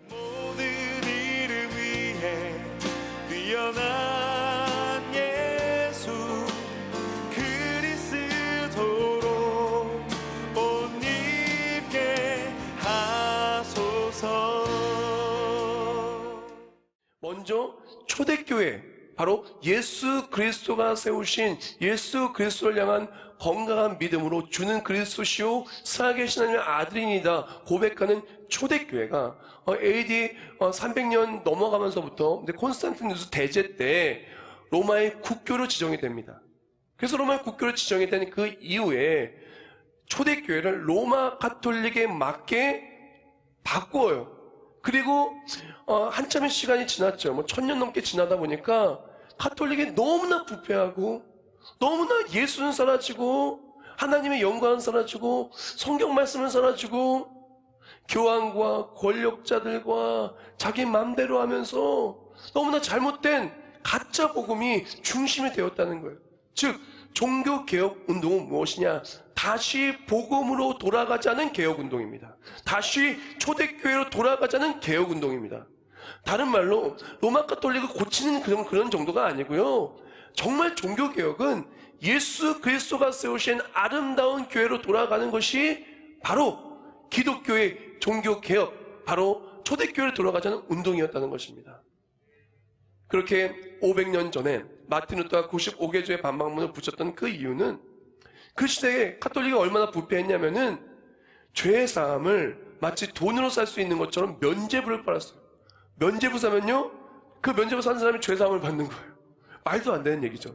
모든 이름 위에 뛰어난 예수 그리스도로 옷 입게 하소서. 먼저 초대교회, 바로 예수 그리스도가 세우신 예수 그리스도를 향한 건강한 믿음으로 주는 그리스도시요 살아계신 하나님의 아들이니다 고백하는 초대교회가 AD 300년 넘어가면서부터 콘스탄티누스 대제 때 로마의 국교로 지정이 됩니다. 그래서 로마의 국교로 지정이 된 그 이후에 초대교회를 로마 가톨릭에 맞게 바꾸어요. 그리고 한참의 시간이 지났죠. 1000년 넘게 지나다 보니까 가톨릭이 너무나 부패하고 너무나 예수는 사라지고 하나님의 영광은 사라지고 성경 말씀은 사라지고 교황과 권력자들과 자기 맘대로 하면서 너무나 잘못된 가짜 복음이 중심이 되었다는 거예요. 즉 종교개혁 운동은 무엇이냐? 다시 복음으로 돌아가자는 개혁운동입니다. 다시 초대교회로 돌아가자는 개혁운동입니다. 다른 말로 로마 가톨릭을 고치는 그런 정도가 아니고요. 정말 종교개혁은 예수 그리스도가 세우신 아름다운 교회로 돌아가는 것이 바로 기독교의 종교개혁, 바로 초대교회로 돌아가자는 운동이었다는 것입니다. 그렇게 500년 전에 마틴 루터가 95개조의 반박문을 붙였던 그 이유는 그 시대에 가톨릭이 얼마나 부패했냐면은 죄 사함을 마치 돈으로 살 수 있는 것처럼 면죄부를 팔았어요. 면죄부 사면요, 그 면죄부 산 사람이 죄 사함을 받는 거예요. 말도 안 되는 얘기죠.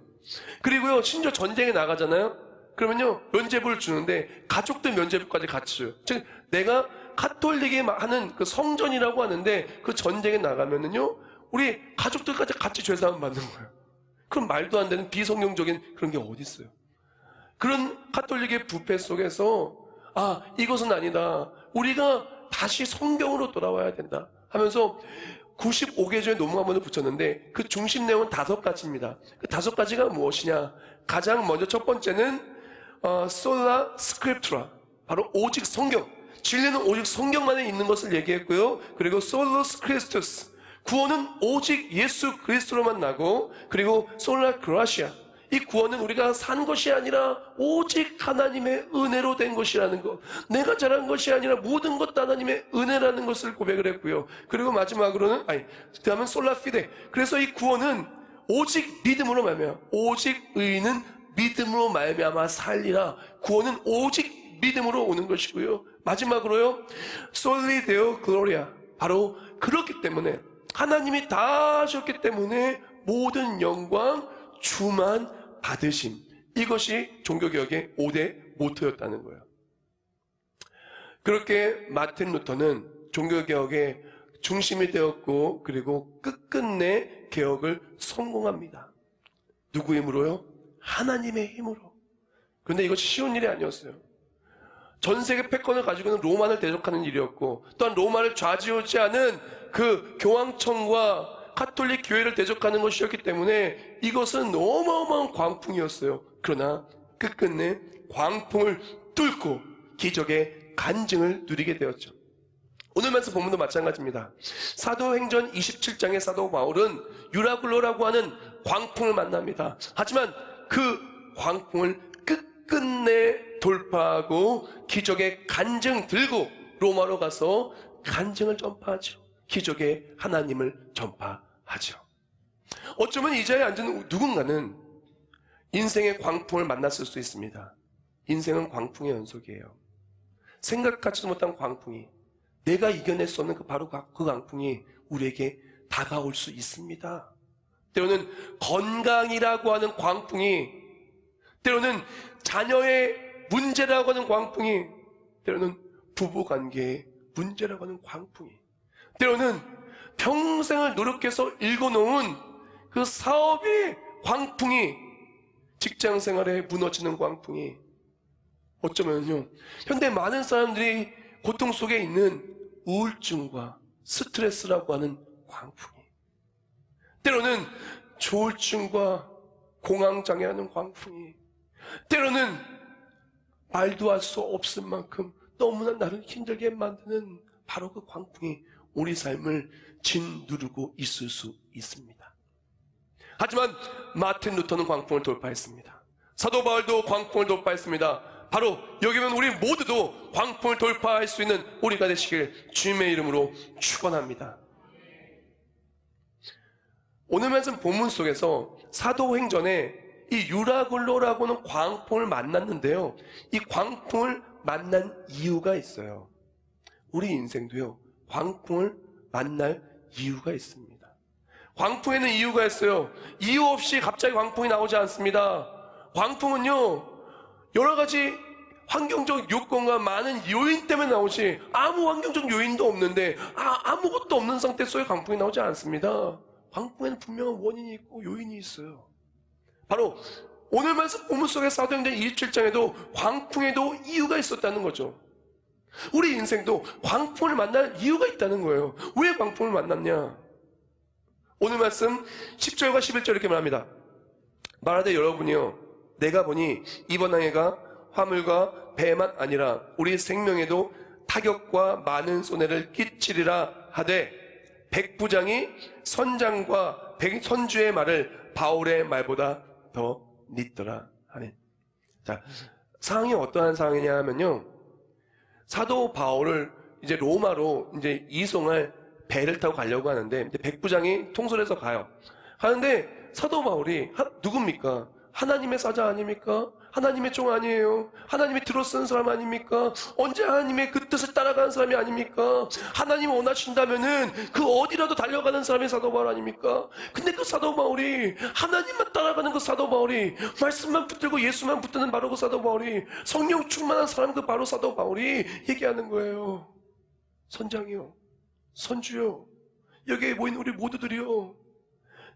그리고요, 심지어 전쟁에 나가잖아요. 그러면요, 면죄부를 주는데 가족들 면죄부까지 같이 줘요. 즉, 내가 가톨릭이 하는 그 성전이라고 하는데 그 전쟁에 나가면은요, 우리 가족들까지 같이 죄 사함을 받는 거예요. 그럼 말도 안 되는 비성경적인 그런 게 어디 있어요? 그런 가톨릭의 부패 속에서 이것은 아니다. 우리가 다시 성경으로 돌아와야 된다 하면서 95개조의 논문문을 붙였는데 그 중심 내용은 5가지입니다. 그 5가지가 무엇이냐? 가장 먼저 첫 번째는 솔라 스크립투라, 바로 오직 성경, 진리는 오직 성경만에 있는 것을 얘기했고요. 그리고 솔로스 크리스투스, 구원은 오직 예수 그리스도로만 나고, 그리고 솔라 그라시아, 이 구원은 우리가 산 것이 아니라 오직 하나님의 은혜로 된 것이라는 것, 내가 잘한 것이 아니라 모든 것 다 하나님의 은혜라는 것을 고백을 했고요. 그리고 마지막으로는 그다음은 솔라 피데, 그래서 이 구원은 오직 믿음으로 말미암아, 오직 의인은 믿음으로 말미암아 살리라. 구원은 오직 믿음으로 오는 것이고요. 마지막으로요, 솔리 데오 글로리아, 바로 그렇기 때문에 하나님이 다 하셨기 때문에 모든 영광 주만 받으심, 이것이 종교개혁의 5대 모토였다는 거예요. 그렇게 마틴 루터는 종교개혁의 중심이 되었고, 그리고 끝끝내 개혁을 성공합니다. 누구 힘으로요? 하나님의 힘으로. 그런데 이것이 쉬운 일이 아니었어요. 전 세계 패권을 가지고는 로마를 대적하는 일이었고, 또한 로마를 좌지우지하는 그 교황청과 가톨릭 교회를 대적하는 것이었기 때문에 이것은 어마어마한 광풍이었어요. 그러나 끝끝내 광풍을 뚫고 기적의 간증을 누리게 되었죠. 오늘 말씀 본문도 마찬가지입니다. 사도행전 27장의 사도 바울은 유라굴로라고 하는 광풍을 만납니다. 하지만 그 광풍을 끝끝내 돌파하고 기적의 간증 들고 로마로 가서 간증을 전파하죠. 기적의 하나님을 전파하죠. 어쩌면 이 자리에 앉은 누군가는 인생의 광풍을 만났을 수 있습니다. 인생은 광풍의 연속이에요. 생각하지도 못한 광풍이, 내가 이겨낼 수 없는 바로 그 광풍이 우리에게 다가올 수 있습니다. 때로는 건강이라고 하는 광풍이, 때로는 자녀의 문제라고 하는 광풍이, 때로는 부부관계의 문제라고 하는 광풍이, 때로는 평생을 노력해서 읽어놓은 그 사업의 광풍이, 직장생활에 무너지는 광풍이, 어쩌면요, 현대 많은 사람들이 고통 속에 있는 우울증과 스트레스라고 하는 광풍이, 때로는 조울증과 공황장애라는 광풍이, 때로는 말도 할 수 없을 만큼 너무나 나를 힘들게 만드는 바로 그 광풍이 우리 삶을 짓누르고 있을 수 있습니다. 하지만 마틴 루터는 광풍을 돌파했습니다. 사도 바울도 광풍을 돌파했습니다. 바로 여기는 우리 모두도 광풍을 돌파할 수 있는 우리가 되시길 주님의 이름으로 축원합니다. 오늘 말씀 본문 속에서 사도행전에 이 유라굴로라고는 광풍을 만났는데요, 이 광풍을 만난 이유가 있어요. 우리 인생도요, 광풍을 만날 이유가 있습니다. 광풍에는 이유가 있어요. 이유 없이 갑자기 광풍이 나오지 않습니다. 광풍은요, 여러 가지 환경적 요건과 많은 요인 때문에 나오지, 아무 환경적 요인도 없는데 아무것도 없는 상태 속에 광풍이 나오지 않습니다. 광풍에는 분명한 원인이 있고 요인이 있어요. 바로 오늘 말씀 본문 속의 사도행전 27장에도 광풍에도 이유가 있었다는 거죠. 우리 인생도 광풍을 만날 이유가 있다는 거예요. 왜 광풍을 만났냐? 오늘 말씀 10절과 11절 이렇게 말합니다. 말하되 여러분이요, 내가 보니 이번 항해가 화물과 배만 아니라 우리 생명에도 타격과 많은 손해를 끼치리라 하되 백부장이 선장과 선주의 말을 바울의 말보다 더 믿더라 하네. 자, 상황이 어떠한 상황이냐 하면요, 사도 바울을 이제 로마로 이제 이송할 배를 타고 가려고 하는데, 백부장이 통솔해서 가는데 사도 바울이 누굽니까? 하나님의 사자 아닙니까? 하나님의 종 아니에요? 하나님이 들어쓰는 사람 아닙니까? 언제 하나님의 그 뜻을 따라가는 사람이 아닙니까? 하나님 원하신다면은 그 어디라도 달려가는 사람이 사도 바울 아닙니까? 근데 그 사도 바울이, 하나님만 따라가는 그 사도 바울이, 말씀만 붙들고 예수만 붙드는 바로 그 사도 바울이, 성령 충만한 사람 그 바로 사도 바울이 얘기하는 거예요. 선장이요, 선주요, 여기에 모인 우리 모두들이요,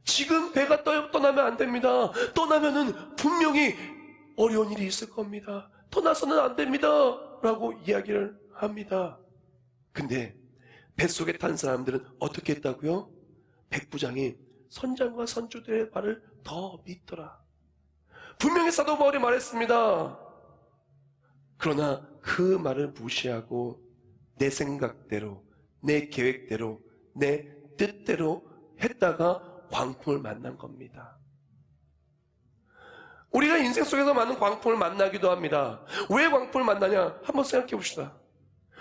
지금 배가 떠나면 안 됩니다. 떠나면은 분명히 어려운 일이 있을 겁니다. 떠나서는 안 됩니다 라고 이야기를 합니다. 근데 뱃속에 탄 사람들은 어떻게 했다고요? 백부장이 선장과 선주들의 말을 더 믿더라. 분명히 사도 바울이 말했습니다. 그러나 그 말을 무시하고 내 생각대로, 내 계획대로, 내 뜻대로 했다가 광풍을 만난 겁니다. 우리가 인생 속에서 많은 광풍을 만나기도 합니다. 왜 광풍을 만나냐? 한번 생각해 봅시다.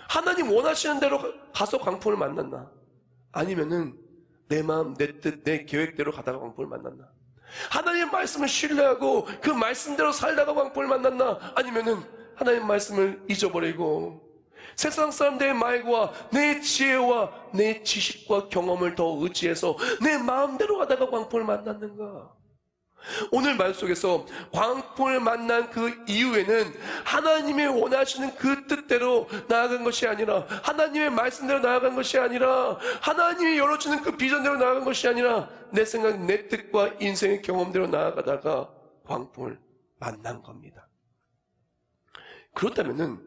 하나님 원하시는 대로 가서 광풍을 만났나? 아니면은 내 마음, 내 뜻, 내 계획대로 가다가 광풍을 만났나? 하나님의 말씀을 신뢰하고 그 말씀대로 살다가 광풍을 만났나? 아니면은 하나님의 말씀을 잊어버리고 세상 사람들의 말과 내 지혜와 내 지식과 경험을 더 의지해서 내 마음대로 하다가 광풍을 만났는가? 오늘 말 속에서 광풍을 만난 그 이후에는 하나님이 원하시는 그 뜻대로 나아간 것이 아니라, 하나님의 말씀대로 나아간 것이 아니라, 하나님이 열어주는 그 비전대로 나아간 것이 아니라 내 생각, 내 뜻과 인생의 경험대로 나아가다가 광풍을 만난 겁니다. 그렇다면은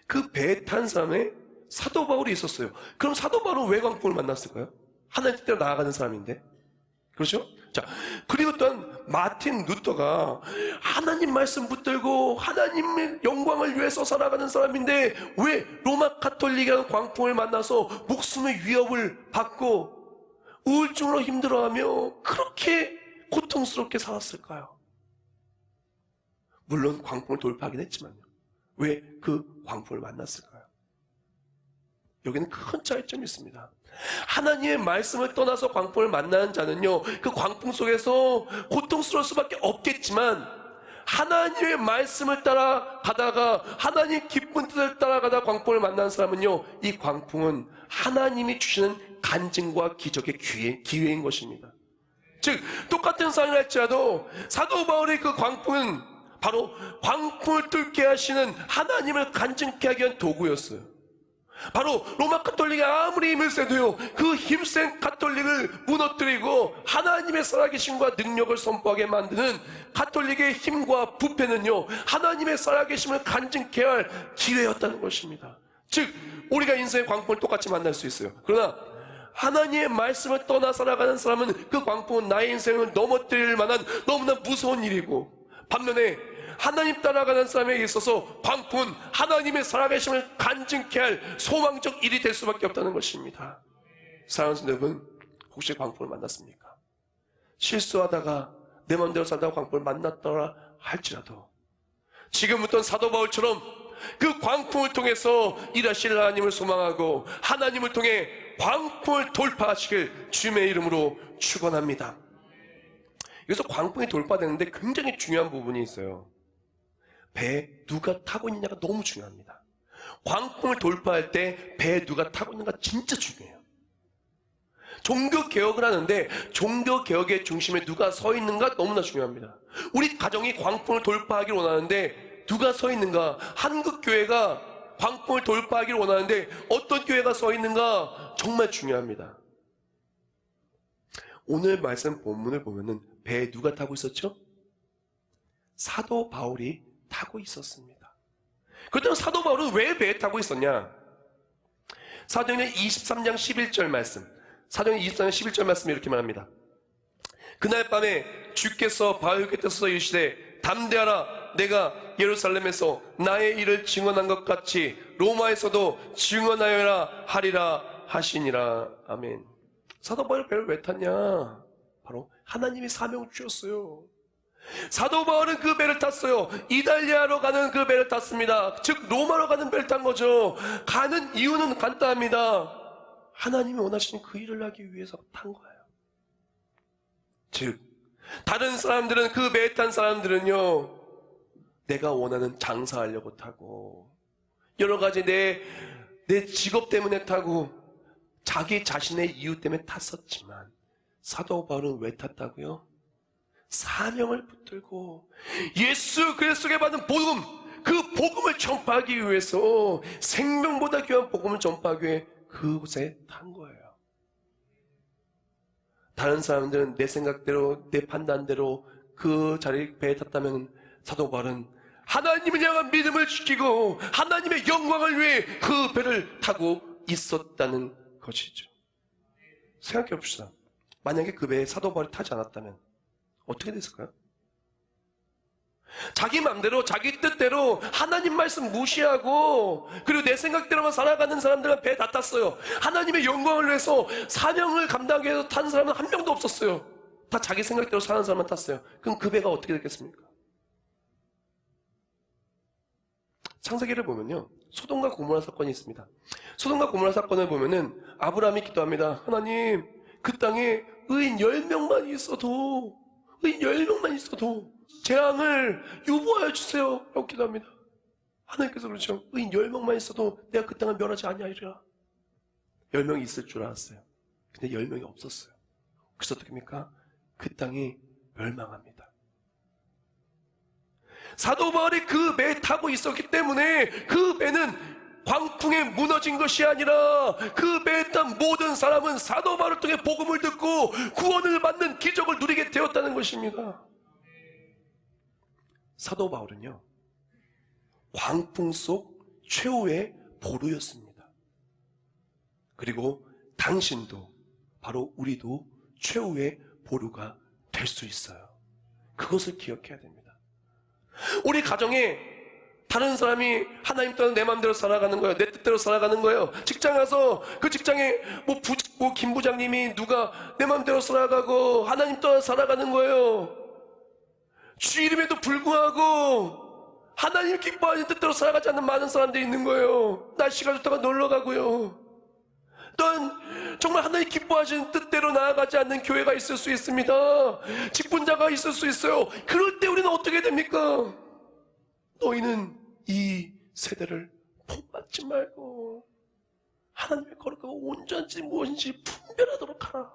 그 배에 탄 사람에 사도 바울이 있었어요. 그럼 사도 바울은 왜 광풍을 만났을까요? 하나님 뜻대로 나아가는 사람인데. 그렇죠? 자, 그리고 또한 마틴 루터가 하나님 말씀 붙들고 하나님의 영광을 위해서 살아가는 사람인데 왜 로마 가톨릭이라는 광풍을 만나서 목숨의 위협을 받고 우울증으로 힘들어하며 그렇게 고통스럽게 살았을까요? 물론 광풍을 돌파하긴 했지만요, 왜 그 광풍을 만났을까요? 여기는 큰 차이점이 있습니다. 하나님의 말씀을 떠나서 광풍을 만나는 자는요, 그 광풍 속에서 고통스러울 수밖에 없겠지만 하나님의 말씀을 따라가다가 하나님의 기쁜 뜻을 따라가다 광풍을 만나는 사람은요, 이 광풍은 하나님이 주시는 간증과 기적의 기회인 것입니다. 즉 똑같은 상황을 할지라도 사도 바울의 그 광풍은 바로 광풍을 뚫게 하시는 하나님을 간증케 하기 위한 도구였어요. 바로 로마 가톨릭이 아무리 힘을 세도요, 그 힘센 가톨릭을 무너뜨리고 하나님의 살아계심과 능력을 선포하게 만드는 가톨릭의 힘과 부패는요, 하나님의 살아계심을 간증케 할 기회였다는 것입니다. 즉 우리가 인생의 광풍을 똑같이 만날 수 있어요. 그러나 하나님의 말씀을 떠나 살아가는 사람은 그 광풍은 나의 인생을 넘어뜨릴 만한 너무나 무서운 일이고, 반면에 하나님 따라가는 사람에게 있어서 광풍은 하나님의 살아계심을 간증케 할 소망적 일이 될 수밖에 없다는 것입니다. 사랑하는 성도 여러분, 혹시 광풍을 만났습니까? 실수하다가 내 마음대로 살다가 광풍을 만났더라 할지라도 지금부터 사도 바울처럼 그 광풍을 통해서 일하실 하나님을 소망하고 하나님을 통해 광풍을 돌파하시길 주님의 이름으로 축원합니다. 여기서 광풍이 돌파되는데 굉장히 중요한 부분이 있어요. 배에 누가 타고 있느냐가 너무 중요합니다. 광풍을 돌파할 때 배에 누가 타고 있는가 진짜 중요해요. 종교개혁을 하는데 종교개혁의 중심에 누가 서 있는가 너무나 중요합니다. 우리 가정이 광풍을 돌파하기를 원하는데 누가 서 있는가, 한국교회가 광풍을 돌파하기를 원하는데 어떤 교회가 서 있는가 정말 중요합니다. 오늘 말씀 본문을 보면은 배에 누가 타고 있었죠? 사도 바울이 타고 있었습니다. 그렇다면 사도 바울은 왜 배에 타고 있었냐? 사도행전 23장 11절 말씀, 사도행전 23장 11절 말씀이 이렇게 말합니다. 그날 밤에 주께서 바울에게 떠서 이르시되 담대하라, 내가 예루살렘에서 나의 일을 증언한 것 같이 로마에서도 증언하여라 하리라 하시니라. 아멘. 사도 바울이 배를 왜 탔냐? 바로 하나님이 사명을 주셨어요. 사도 바울은 그 배를 탔어요. 이달리아로 가는 그 배를 탔습니다. 즉 로마로 가는 배를 탄 거죠. 가는 이유는 간단합니다. 하나님이 원하시는 그 일을 하기 위해서 탄 거예요. 즉 다른 사람들은, 그 배에 탄 사람들은요, 내가 원하는 장사하려고 타고 여러 가지 내 직업 때문에 타고 자기 자신의 이유 때문에 탔었지만 사도 바울은 왜 탔다고요? 사명을 붙들고 예수 그리스도께 받은 복음, 그 복음을 전파하기 위해서, 생명보다 귀한 복음을 전파하기 위해 그곳에 탄 거예요. 다른 사람들은 내 생각대로, 내 판단대로 그 자리 배에 탔다면 사도 바울은 하나님을 향한 믿음을 지키고 하나님의 영광을 위해 그 배를 타고 있었다는 것이죠. 생각해 봅시다. 만약에 그 배에 사도 바울이 타지 않았다면 어떻게 됐을까요? 자기 마음대로, 자기 뜻대로 하나님 말씀 무시하고 그리고 내 생각대로만 살아가는 사람들은 배에 다 탔어요. 하나님의 영광을 위해서 사명을 감당하기 위해서 탄 사람은 한 명도 없었어요. 다 자기 생각대로 사는 사람만 탔어요. 그럼 그 배가 어떻게 됐겠습니까? 창세기를 보면요, 소돔과 고모라 사건이 있습니다. 소돔과 고모라 사건을 보면은 아브라함이 기도합니다. 하나님, 그 땅에 의인 10명만 있어도, 의인 10명만 있어도 재앙을 유보하여 주세요 라고 기도합니다. 하나님께서 그렇죠. 의인 10명만 있어도 내가 그 땅을 멸하지 아니하리라. 10명이 있을 줄 알았어요. 근데 10명이 없었어요. 그래서 어떻게 합니까? 그 땅이 멸망합니다. 사도 바울이 그 배에 타고 있었기 때문에 그 배는 광풍에 무너진 것이 아니라 그 배에 탄 모든 사람은 사도 바울을 통해 복음을 듣고 구원을 받는 기적을 누리게 되었다는 것입니다. 사도 바울은요, 광풍 속 최후의 보루였습니다. 그리고 당신도, 바로 우리도 최후의 보루가 될 수 있어요. 그것을 기억해야 됩니다. 우리 가정에 다른 사람이 하나님 따라 내 마음대로 살아가는 거예요. 내 뜻대로 살아가는 거예요. 직장 가서 그 직장에 김 부장님이 누가 내 마음대로 살아가고 하나님 따라 살아가는 거예요. 주 이름에도 불구하고 하나님 기뻐하는 뜻대로 살아가지 않는 많은 사람들이 있는 거예요. 날씨가 좋다가 놀러 가고요. 또한 정말 하나님 기뻐하시는 뜻대로 나아가지 않는 교회가 있을 수 있습니다. 직분자가 있을 수 있어요. 그럴 때 우리는 어떻게 됩니까? 너희는 이 세대를 본받지 말고 하나님의 거룩하고 온전한지 무엇인지 분별하도록 하라.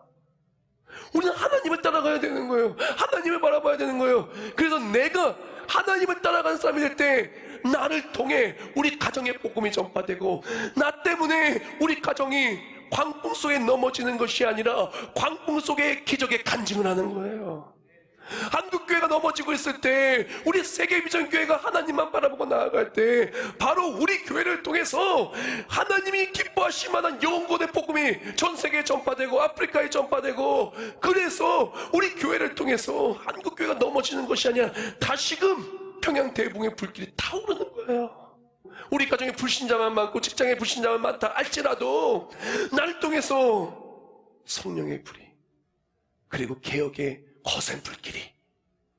우리는 하나님을 따라가야 되는 거예요. 하나님을 바라봐야 되는 거예요. 그래서 내가 하나님을 따라가는 사람이 될 때 나를 통해 우리 가정의 복음이 전파되고, 나 때문에 우리 가정이 광풍 속에 넘어지는 것이 아니라 광풍 속에 기적의 간증을 하는 거예요. 한국교회가 넘어지고 있을 때, 우리 세계비전교회가 하나님만 바라보고 나아갈 때 바로 우리 교회를 통해서 하나님이 기뻐하실 만한 영혼의 복음이 전 세계에 전파되고 아프리카에 전파되고, 그래서 우리 교회를 통해서 한국교회가 넘어지는 것이 아니라 다시금 평양 대붕의 불길이 타오르는 거예요. 우리 가정에 불신자만 많고 직장에 불신자만 많다 할지라도 나를 통해서 성령의 불이 그리고 개혁의 거센 불길이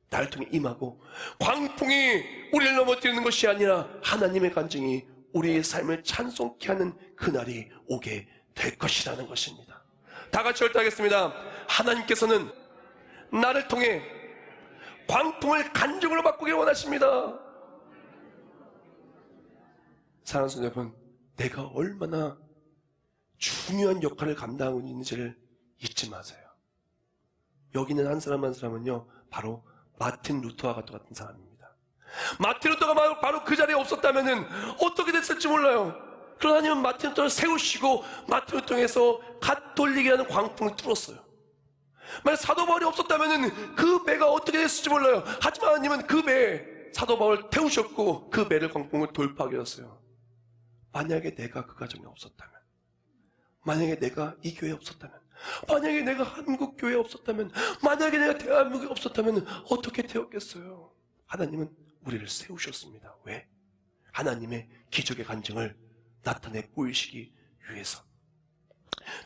나를 통해 임하고 광풍이 우리를 넘어뜨리는 것이 아니라 하나님의 간증이 우리의 삶을 찬송케 하는 그날이 오게 될 것이라는 것입니다. 다 같이 혈도하겠습니다. 하나님께서는 나를 통해 광풍을 간증으로 바꾸길 원하십니다. 사랑하는 성도 여러분, 내가 얼마나 중요한 역할을 감당하고 있는지를 잊지 마세요. 여기 있는 한 사람 한 사람은요, 바로 마틴 루터와 같은 사람입니다. 마틴 루터가 바로 그 자리에 없었다면 어떻게 됐을지 몰라요. 그러나 하나님은 마틴 루터를 세우시고 마틴 루터를 통해서 가톨릭이라는 광풍을 뚫었어요. 만약 사도 바울이 없었다면 그 배가 어떻게 됐을지 몰라요. 하지만 하나님은 그 배에 사도 바울을 태우셨고 그 배를 광풍을 돌파하게 했어요. 만약에 내가 그 가정에 없었다면, 만약에 내가 이 교회에 없었다면, 만약에 내가 한국 교회에 없었다면, 만약에 내가 대한민국에 없었다면 어떻게 되었겠어요? 하나님은 우리를 세우셨습니다. 왜? 하나님의 기적의 간증을 나타내 보이시기 위해서.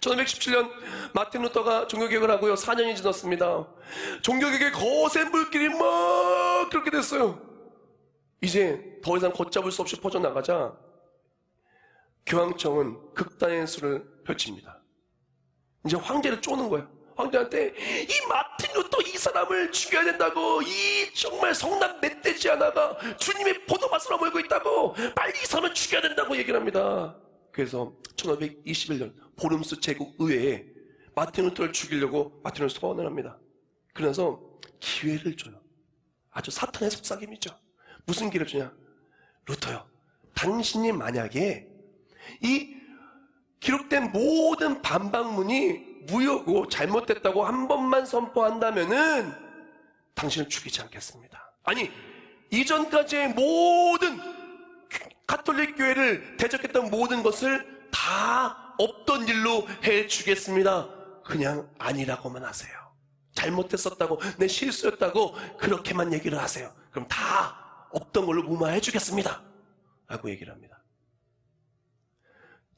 1517년 마틴 루터가 종교개혁을 하고요, 4년이 지났습니다. 종교개혁의 거센 불길이 막 그렇게 됐어요. 이제 더 이상 걷잡을 수 없이 퍼져나가자 교황청은 극단의 수를 펼칩니다. 이제 황제를 쪼는 거예요. 황제한테 이 마틴 루터 이 사람을 죽여야 된다고, 이 정말 성난 멧돼지 하나가 주님의 포도밭을 어물고 있다고, 빨리 이 사람을 죽여야 된다고 얘기를 합니다. 그래서 1521년 보름스 제국 의회에 마틴 루터를 죽이려고 마틴을 소환을 합니다. 그래서 기회를 줘요. 아주 사탄의 속삭임이죠. 무슨 기회를 주냐? 루터요, 당신이 만약에 이 기록된 모든 반박문이 무효고 잘못됐다고 한 번만 선포한다면은 당신을 죽이지 않겠습니다. 아니, 이전까지의 모든 가톨릭 교회를 대적했던 모든 것을 다 없던 일로 해주겠습니다. 그냥 아니라고만 하세요. 잘못했었다고, 내 실수였다고 그렇게만 얘기를 하세요. 그럼 다 없던 걸로 무마해 주겠습니다 라고 얘기를 합니다.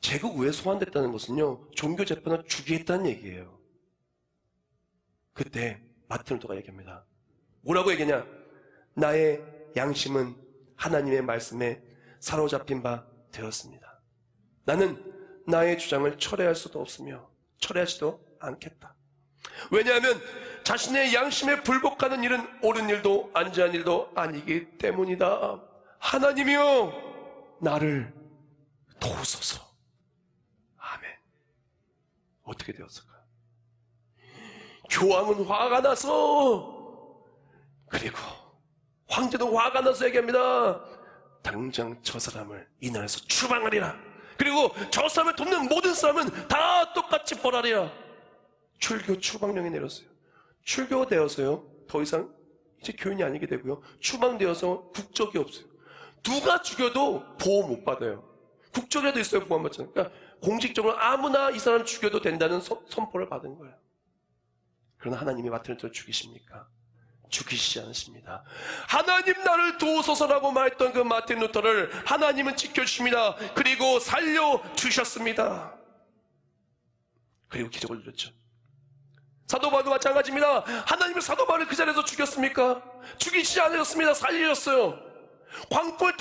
제국 의회에 소환됐다는 것은요, 종교 재판을 주기했다는 얘기예요. 그때 마틴 루터가 얘기합니다. 뭐라고 얘기하냐? 나의 양심은 하나님의 말씀에 사로잡힌 바 되었습니다. 나는 나의 주장을 철회할 수도 없으며 철회하지도 않겠다. 왜냐하면 자신의 양심에 불복하는 일은 옳은 일도 안전한 일도 아니기 때문이다. 하나님이여, 나를 도우소서. 아멘. 어떻게 되었을까? 교황은 화가 나서, 그리고 황제도 화가 나서 얘기합니다. 당장 저 사람을 이 나라에서 추방하리라. 그리고 저 사람을 돕는 모든 사람은 다 똑같이 벌하리라. 출교 추방령이 내렸어요. 출교되어서요, 더 이상 이제 교인이 아니게 되고요, 추방되어서 국적이 없어요. 누가 죽여도 보호 못 받아요. 국적이라도 있어요, 보호받잖아요. 그러니까 공식적으로 아무나 이 사람 죽여도 된다는 선포를 받은 거예요. 그러나 하나님이 마틴 루터를 죽이십니까? 죽이시지 않으십니다. 하나님 나를 도우소서라고 말했던 그 마틴 루터를 하나님은 지켜주십니다. 그리고 살려주셨습니다. 그리고 기적을 누렸죠. 사도 바울도 마찬가지입니다. 하나님은 사도 바울을 그 자리에서 죽였습니까? 죽이시지 않으셨습니다. 살리셨어요. 광풍을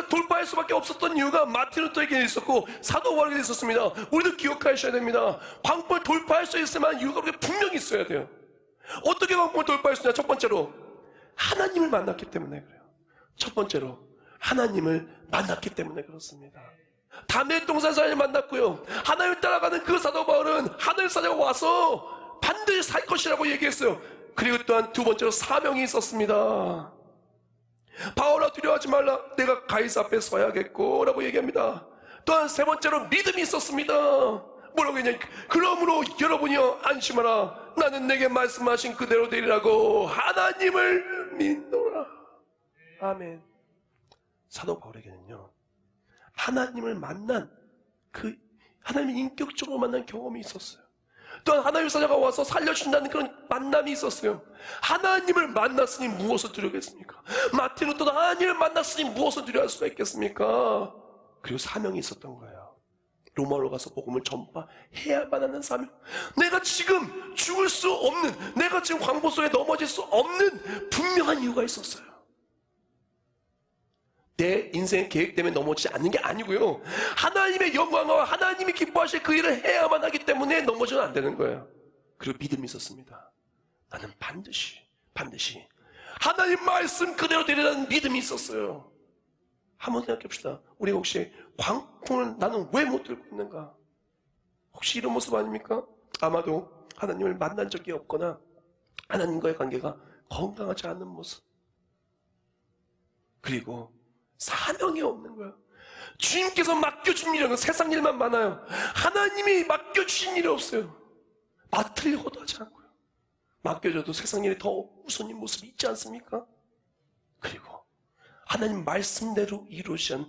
돌파할 수밖에 없었던 이유가 마틴 루터에게 있었고 사도 바울에게 있었습니다. 우리도 기억하셔야 됩니다. 광풍을 돌파할 수 있을 만한 이유가 분명히 있어야 돼요. 어떻게 광풍을 돌파할 수 있냐? 첫 번째로 하나님을 만났기 때문에 그래요. 첫 번째로 하나님을 만났기 때문에 그렇습니다. 담의 동산사를 만났고요, 하나님을 따라가는 그 사도 바울은 하늘 사자가 와서 반드시 살 것이라고 얘기했어요. 그리고 또한 두 번째로 사명이 있었습니다. 바울아, 두려워하지 말라, 내가 가이사 앞에 서야겠고 라고 얘기합니다. 또한 세 번째로 믿음이 있었습니다. 뭐라고 했냐? 그러므로 여러분이여 안심하라, 나는 내게 말씀하신 그대로 되리라고 하나님을 믿노라. 아멘. 사도 바울에게는요, 하나님을 만난, 그 하나님을 인격적으로 만난 경험이 있었어요. 또한 하나님의 사자가 와서 살려준다는 그런 만남이 있었어요. 하나님을 만났으니 무엇을 두려겠습니까? 마틴 루터도 하나님을 만났으니 무엇을 두려워할 수가 있겠습니까? 그리고 사명이 있었던 거예요. 로마로 가서 복음을 전파해야만 하는 사명. 내가 지금 죽을 수 없는, 내가 지금 광포 속에 넘어질 수 없는 분명한 이유가 있었어요. 내 인생의 계획 때문에 넘어지지 않는 게 아니고요, 하나님의 영광과 하나님이 기뻐하실 그 일을 해야만 하기 때문에 넘어지면 안 되는 거예요. 그리고 믿음이 있었습니다. 나는 반드시 하나님 말씀 그대로 되리라는 믿음이 있었어요. 한번 생각해 봅시다. 우리 혹시 광풍을 나는 왜 못 들고 있는가? 혹시 이런 모습 아닙니까? 아마도 하나님을 만난 적이 없거나 하나님과의 관계가 건강하지 않은 모습, 그리고 사명이 없는 거예요. 주님께서 맡겨준 일은 세상 일만 많아요. 하나님이 맡겨주신 일이 없어요. 맡으려고도 하지 않고요. 맡겨줘도 세상 일이 더 우선인 모습이 있지 않습니까? 그리고 하나님 말씀대로 이루시는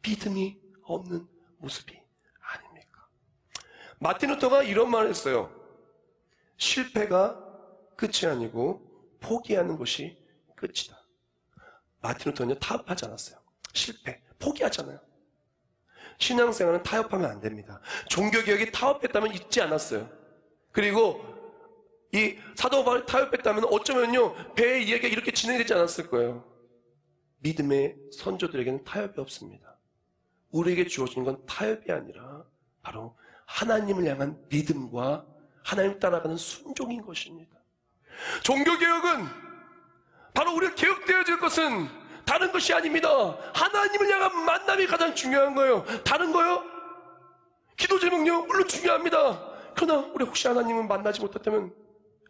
믿음이 없는 모습이 아닙니까? 마틴 루터가 이런 말을 했어요. 실패가 끝이 아니고 포기하는 것이 끝이다. 마틴 루터는요, 타협하지 않았어요. 실패, 포기하잖아요. 신앙생활은 타협하면 안 됩니다. 종교개혁이 타협했다면 잊지 않았어요. 그리고 이 사도 바울이 타협했다면 어쩌면요, 배의 이야기가 이렇게 진행되지 않았을 거예요. 믿음의 선조들에게는 타협이 없습니다. 우리에게 주어진 건 타협이 아니라 바로 하나님을 향한 믿음과 하나님을 따라가는 순종인 것입니다. 종교개혁은 바로 우리가 개혁되어질 것은 다른 것이 아닙니다. 하나님을 향한 만남이 가장 중요한 거예요. 다른 거요? 기도 제목요? 물론 중요합니다. 그러나 우리 혹시 하나님을 만나지 못했다면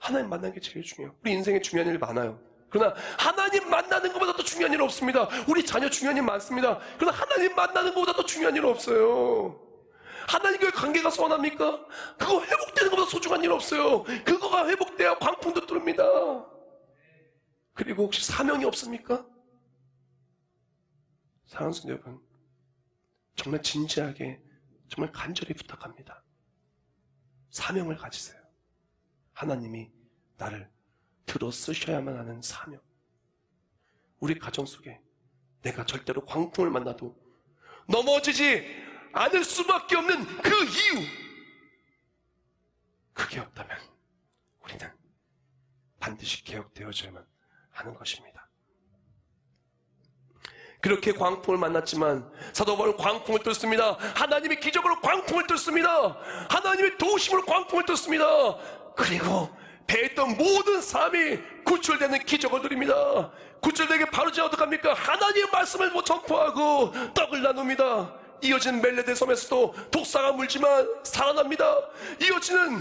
하나님 만나는 게 제일 중요해요. 우리 인생에 중요한 일 많아요. 그러나 하나님 만나는 것보다 더 중요한 일 없습니다. 우리 자녀 중요한 일 많습니다. 그러나 하나님 만나는 것보다 더 중요한 일 없어요. 하나님과의 관계가 선합니까? 그거 회복되는 것보다 소중한 일 없어요. 그거가 회복돼야 광풍도 뚫립니다. 그리고 혹시 사명이 없습니까? 사랑하는 성도 여러분, 정말 진지하게, 정말 간절히 부탁합니다. 사명을 가지세요. 하나님이 나를 들어 쓰셔야만 하는 사명. 우리 가정 속에 내가 절대로 광풍을 만나도 넘어지지 않을 수밖에 없는 그 이유, 그게 없다면 우리는 반드시 개혁되어져야만 하는 것입니다. 그렇게 광풍을 만났지만 사도 바울은 광풍을 뚫습니다. 하나님의 기적으로 광풍을 뚫습니다. 하나님의 도우심으로 광풍을 뚫습니다. 그리고 배에 있던 모든 사람이 구출되는 기적을 누립니다. 구출되게 바로 지나 어떡합니까? 하나님의 말씀을 전포하고 떡을 나눕니다. 이어진 멜레데 섬에서도 독사가 물지만 살아납니다. 이어지는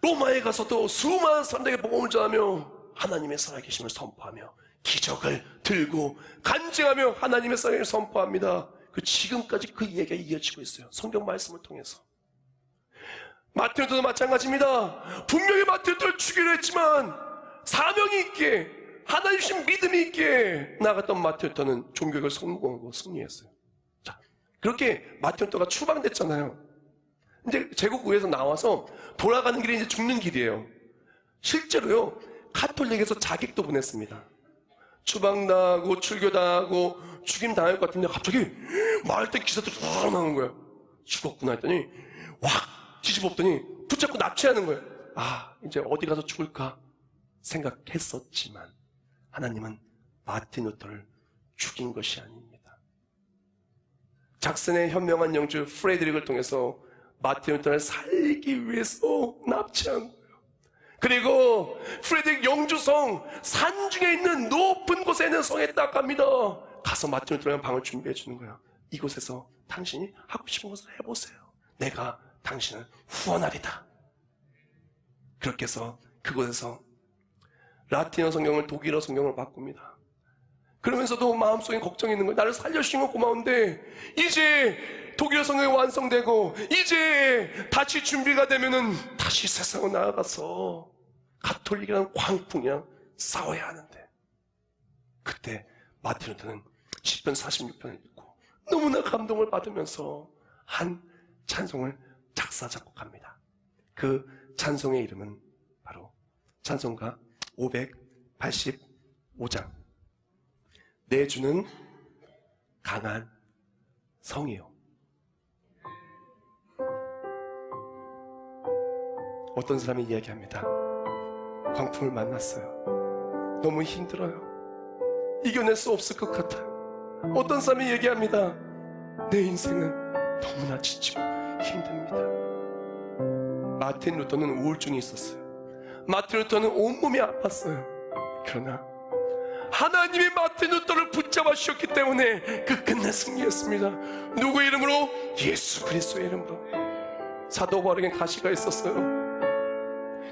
로마에 가서도 수많은 사람들에게 복음을 전하며 하나님의 살아계심을 선포하며 기적을 들고 간증하며 하나님의 사랑을 선포합니다. 그 지금까지 그 이야기가 이어지고 있어요. 성경 말씀을 통해서. 마틴 루터도 마찬가지입니다. 분명히 마틴 루터를 죽이려 했지만 사명이 있게, 하나님 주신 믿음이 있게 나갔던 마틴 루터는 종교를 성공하고 승리했어요. 자, 그렇게 마틴 루터가 추방됐잖아요. 이제 제국구에서 나와서 돌아가는 길이 이제 죽는 길이에요. 실제로요, 카톨릭에서 자객도 보냈습니다. 추방당하고 출교당하고 죽임당할 것 같은데 갑자기 마을 때 기사들이 쫙 나오는 거예요. 죽었구나 했더니 확 뒤집어엎더니 붙잡고 납치하는 거예요. 아, 이제 어디 가서 죽을까 생각했었지만 하나님은 마틴 루터를 죽인 것이 아닙니다. 작슨의 현명한 영주 프레드릭을 통해서 마틴 루터를 살리기 위해서 납치한 거예요. 그리고 프레드릭 영주성 산중에 있는 높은 곳에 있는 성에 딱 갑니다. 가서 마틴 루터랑 방을 준비해 주는 거예요. 이곳에서 당신이 하고 싶은 것을 해보세요. 내가 당신을 후원하리다. 그렇게 해서 그곳에서 라틴어 성경을 독일어 성경으로 바꿉니다. 그러면서도 마음속에 걱정이 있는 거예요. 나를 살려주신 건 고마운데 이제 독일어 성경이 완성되고 이제 다시 준비가 되면은 다시 세상으로 나아가서 가톨릭이랑 광풍이랑 싸워야 하는데, 그때 마틴 루터는 시편 46편을 읽고 너무나 감동을 받으면서 한 찬송을 작사 작곡합니다. 그 찬송의 이름은 바로 찬송가 585장. 내 주는 강한 성이요. 어떤 사람이 이야기합니다. 광풍을 만났어요. 너무 힘들어요. 이겨낼 수 없을 것 같아요. 어떤 사람이 얘기합니다. 내 인생은 너무나 지치고 힘듭니다. 마틴 루터는 우울증이 있었어요. 마틴 루터는 온몸이 아팠어요. 그러나 하나님이 마틴 루터를 붙잡아 주셨기 때문에 그 끝난 승리였습니다. 누구의 이름으로? 예수 그리스도의 이름으로. 사도 바울에겐 가시가 있었어요.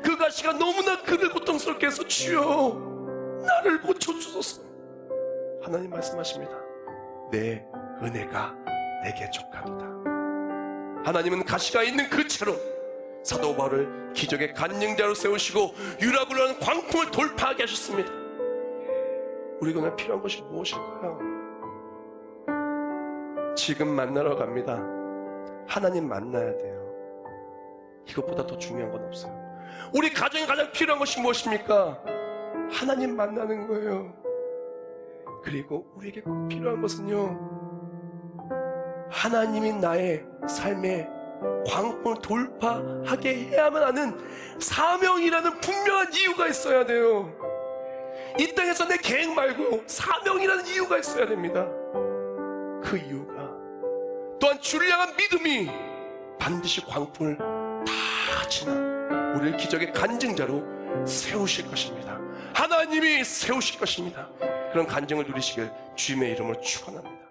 그 가시가 너무나 그를 고통스럽게 해서 주여 나를 고쳐주소서. 하나님 말씀하십니다. 내 은혜가 내게 족하도다. 하나님은 가시가 있는 그 채로 사도 바울을 기적의 간증자로 세우시고 유라굴로 하는 광풍을 돌파하게 하셨습니다. 우리가 오늘 필요한 것이 무엇일까요? 지금 만나러 갑니다. 하나님 만나야 돼요. 이것보다 더 중요한 건 없어요. 우리 가정에 가장 필요한 것이 무엇입니까? 하나님 만나는 거예요. 그리고 우리에게 꼭 필요한 것은요, 하나님이 나의 삶에 광풍을 돌파하게 해야만 하는 사명이라는 분명한 이유가 있어야 돼요. 이 땅에서 내 계획 말고 사명이라는 이유가 있어야 됩니다. 그 이유가 또한 주를 향한 믿음이 반드시 광풍을 다 지나 우리를 기적의 간증자로 세우실 것입니다. 하나님이 세우실 것입니다. 그런 간증을 누리시길 주님의 이름으로 축원합니다.